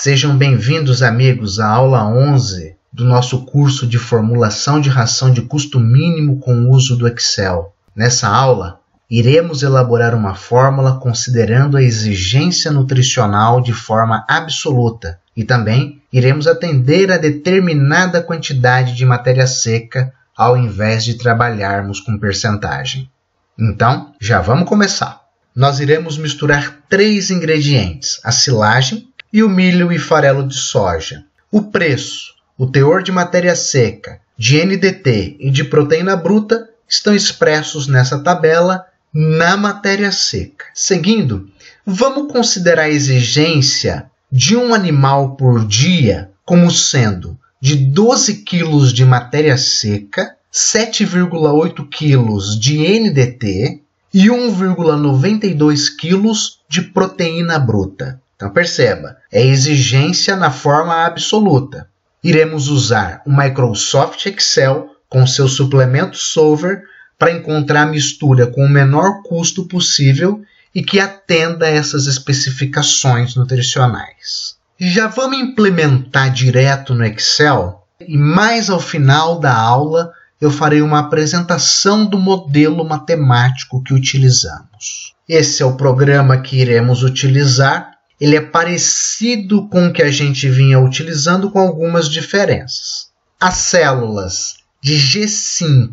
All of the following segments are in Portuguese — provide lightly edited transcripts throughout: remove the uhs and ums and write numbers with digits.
Sejam bem-vindos, amigos, à aula 11 do nosso curso de formulação de ração de custo mínimo com o uso do Excel. Nessa aula, iremos elaborar uma fórmula considerando a exigência nutricional de forma absoluta e também iremos atender a determinada quantidade de matéria seca ao invés de trabalharmos com percentagem. Então, já vamos começar. Nós iremos misturar 3 ingredientes, a silagem e o milho e farelo de soja. O preço, o teor de matéria seca, de NDT e de proteína bruta estão expressos nessa tabela na matéria seca. Seguindo, vamos considerar a exigência de um animal por dia como sendo de 12 kg de matéria seca, 7,8 kg de NDT e 1,92 kg de proteína bruta. Então perceba, é exigência na forma absoluta. Iremos usar o Microsoft Excel com seu suplemento Solver para encontrar a mistura com o menor custo possível e que atenda a essas especificações nutricionais. Já vamos implementar direto no Excel e mais ao final da aula eu farei uma apresentação do modelo matemático que utilizamos. Esse é o programa que iremos utilizar. Ele é parecido com o que a gente vinha utilizando com algumas diferenças. As células de G5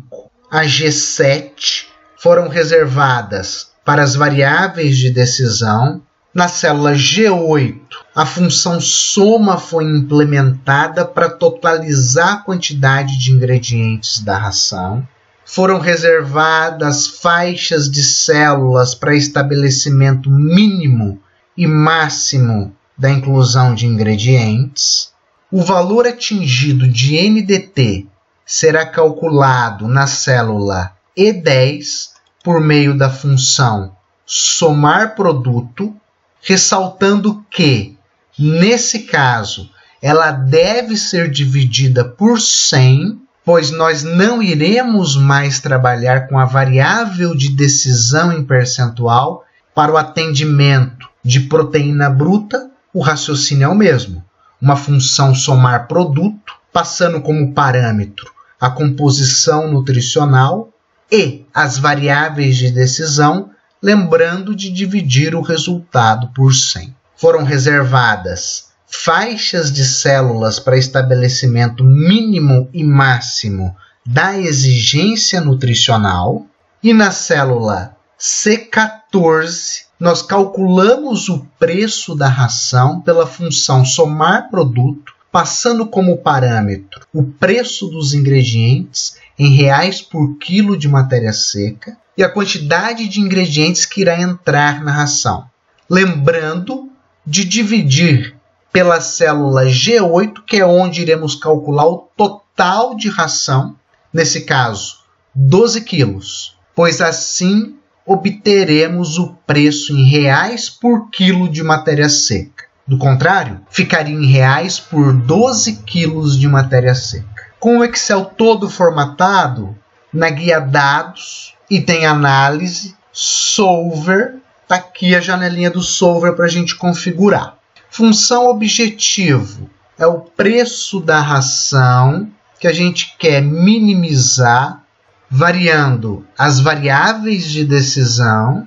a G7 foram reservadas para as variáveis de decisão. Na célula G8, a função soma foi implementada para totalizar a quantidade de ingredientes da ração. Foram reservadas faixas de células para estabelecimento mínimo e máximo da inclusão de ingredientes. O valor atingido de NDT será calculado na célula E10 por meio da função somar produto, ressaltando que, nesse caso, ela deve ser dividida por 100, pois nós não iremos mais trabalhar com a variável de decisão em percentual para o atendimento de proteína bruta. O raciocínio é o mesmo. Uma função somar produto, passando como parâmetro a composição nutricional e as variáveis de decisão, lembrando de dividir o resultado por 100. Foram reservadas faixas de células para estabelecimento mínimo e máximo da exigência nutricional e na célula C14 nós calculamos o preço da ração pela função somar produto, passando como parâmetro o preço dos ingredientes em reais por quilo de matéria seca e a quantidade de ingredientes que irá entrar na ração. Lembrando de dividir pela célula G8, que é onde iremos calcular o total de ração, nesse caso 12 quilos, pois assim obteremos o preço em reais por quilo de matéria seca. Do contrário, ficaria em reais por 12 quilos de matéria seca. Com o Excel todo formatado, na guia Dados, item Análise, Solver, está aqui a janelinha do Solver para a gente configurar. Função objetivo é o preço da ração que a gente quer minimizar, variando as variáveis de decisão,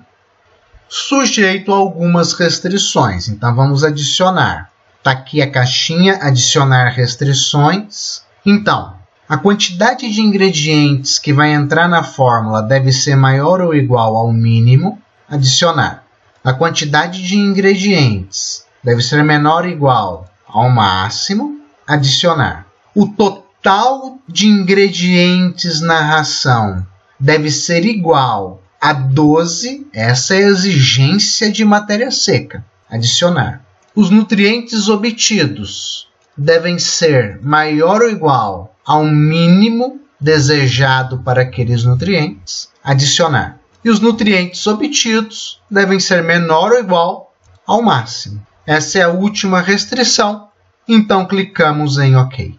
sujeito a algumas restrições. Então, vamos adicionar. Está aqui a caixinha, adicionar restrições. Então, a quantidade de ingredientes que vai entrar na fórmula deve ser maior ou igual ao mínimo, adicionar. A quantidade de ingredientes deve ser menor ou igual ao máximo, adicionar. O total de ingredientes na ração deve ser igual a 12, essa é a exigência de matéria seca, adicionar. Os nutrientes obtidos devem ser maior ou igual ao mínimo desejado para aqueles nutrientes, adicionar. E os nutrientes obtidos devem ser menor ou igual ao máximo. Essa é a última restrição, então clicamos em OK.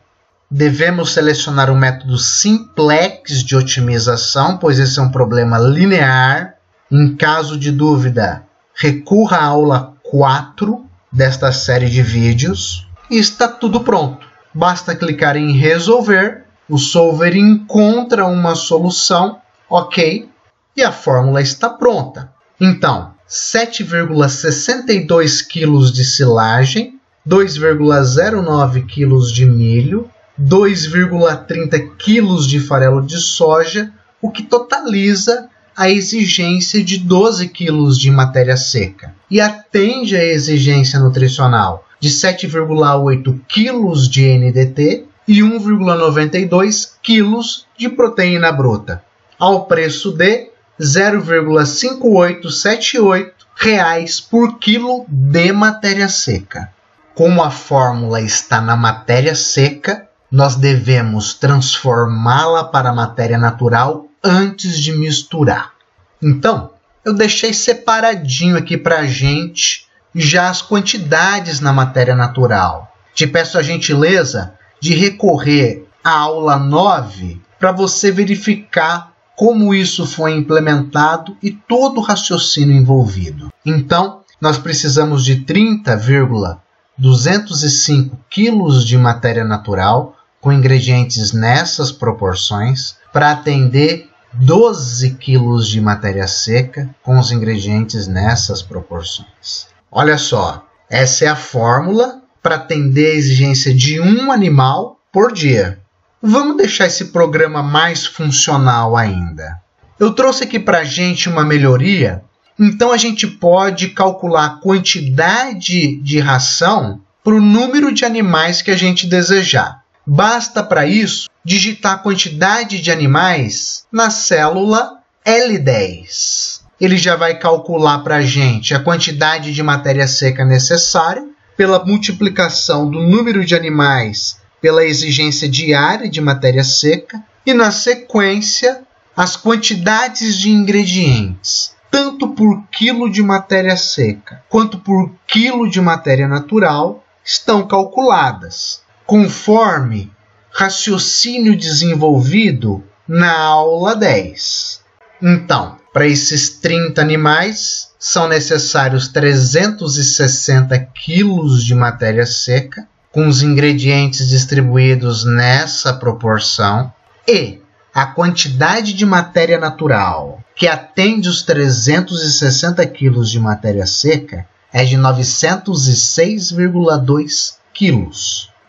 Devemos selecionar o método simplex de otimização, pois esse é um problema linear. Em caso de dúvida, recorra à aula 4 desta série de vídeos e está tudo pronto. Basta clicar em resolver, o solver encontra uma solução, ok, e a fórmula está pronta. Então, 7,62 kg de silagem, 2,09 kg de milho, 2,30 kg de farelo de soja, o que totaliza a exigência de 12 kg de matéria seca e atende à exigência nutricional de 7,8 kg de NDT e 1,92 kg de proteína bruta, ao preço de R$ 0,5878 por quilo de matéria seca. Como a fórmula está na matéria seca, nós devemos transformá-la para matéria natural antes de misturar. Então, eu deixei separadinho aqui para a gente já as quantidades na matéria natural. Te peço a gentileza de recorrer à aula 9 para você verificar como isso foi implementado e todo o raciocínio envolvido. Então, nós precisamos de 30,205 kg de matéria natural, com ingredientes nessas proporções, para atender 12 kg de matéria seca, com os ingredientes nessas proporções. Olha só, essa é a fórmula para atender a exigência de um animal por dia. Vamos deixar esse programa mais funcional ainda. Eu trouxe aqui para a gente uma melhoria, então a gente pode calcular a quantidade de ração para o número de animais que a gente desejar. Basta para isso digitar a quantidade de animais na célula L10. Ele já vai calcular para a gente a quantidade de matéria seca necessária pela multiplicação do número de animais pela exigência diária de matéria seca e, na sequência, as quantidades de ingredientes, tanto por quilo de matéria seca quanto por quilo de matéria natural, estão calculadas, conforme raciocínio desenvolvido na aula 10. Então, para esses 30 animais, são necessários 360 kg de matéria seca, com os ingredientes distribuídos nessa proporção, e a quantidade de matéria natural que atende os 360 kg de matéria seca é de 906,2 kg,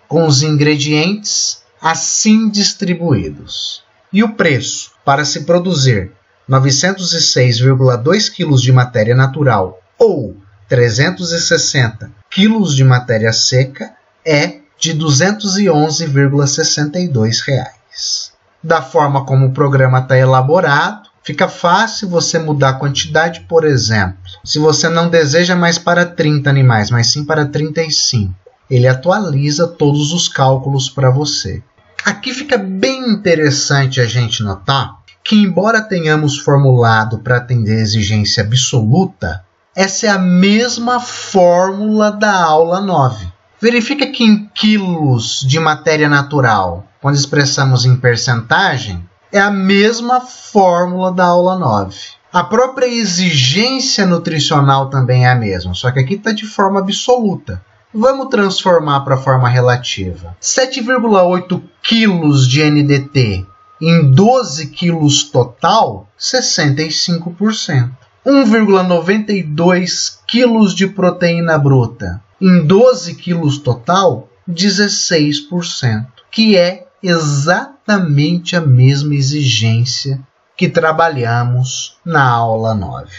com os ingredientes assim distribuídos. E o preço para se produzir 906,2 kg de matéria natural ou 360 kg de matéria seca é de R$ 211,62. Da forma como o programa está elaborado, fica fácil você mudar a quantidade. Por exemplo, se você não deseja mais para 30 animais, mas sim para 35, ele atualiza todos os cálculos para você. Aqui fica bem interessante a gente notar que, embora tenhamos formulado para atender a exigência absoluta, essa é a mesma fórmula da aula 9. Verifica que em quilos de matéria natural, quando expressamos em percentagem, é a mesma fórmula da aula 9. A própria exigência nutricional também é a mesma, só que aqui está de forma absoluta. Vamos transformar para a forma relativa. 7,8 kg de NDT em 12 kg total, 65%. 1,92 kg de proteína bruta em 12 kg total, 16%, que é exatamente a mesma exigência que trabalhamos na aula 9.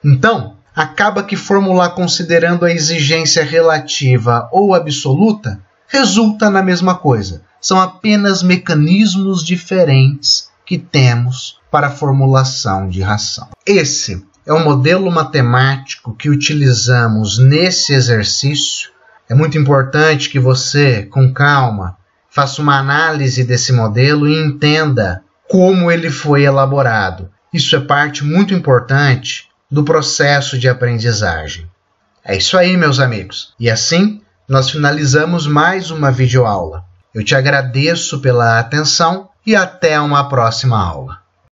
Então, acaba que formular considerando a exigência relativa ou absoluta resulta na mesma coisa. São apenas mecanismos diferentes que temos para a formulação de ração. Esse é o modelo matemático que utilizamos nesse exercício. É muito importante que você, com calma, faça uma análise desse modelo e entenda como ele foi elaborado. Isso é parte muito importante do processo de aprendizagem. É isso aí, meus amigos. E assim, nós finalizamos mais uma videoaula. Eu te agradeço pela atenção e até uma próxima aula.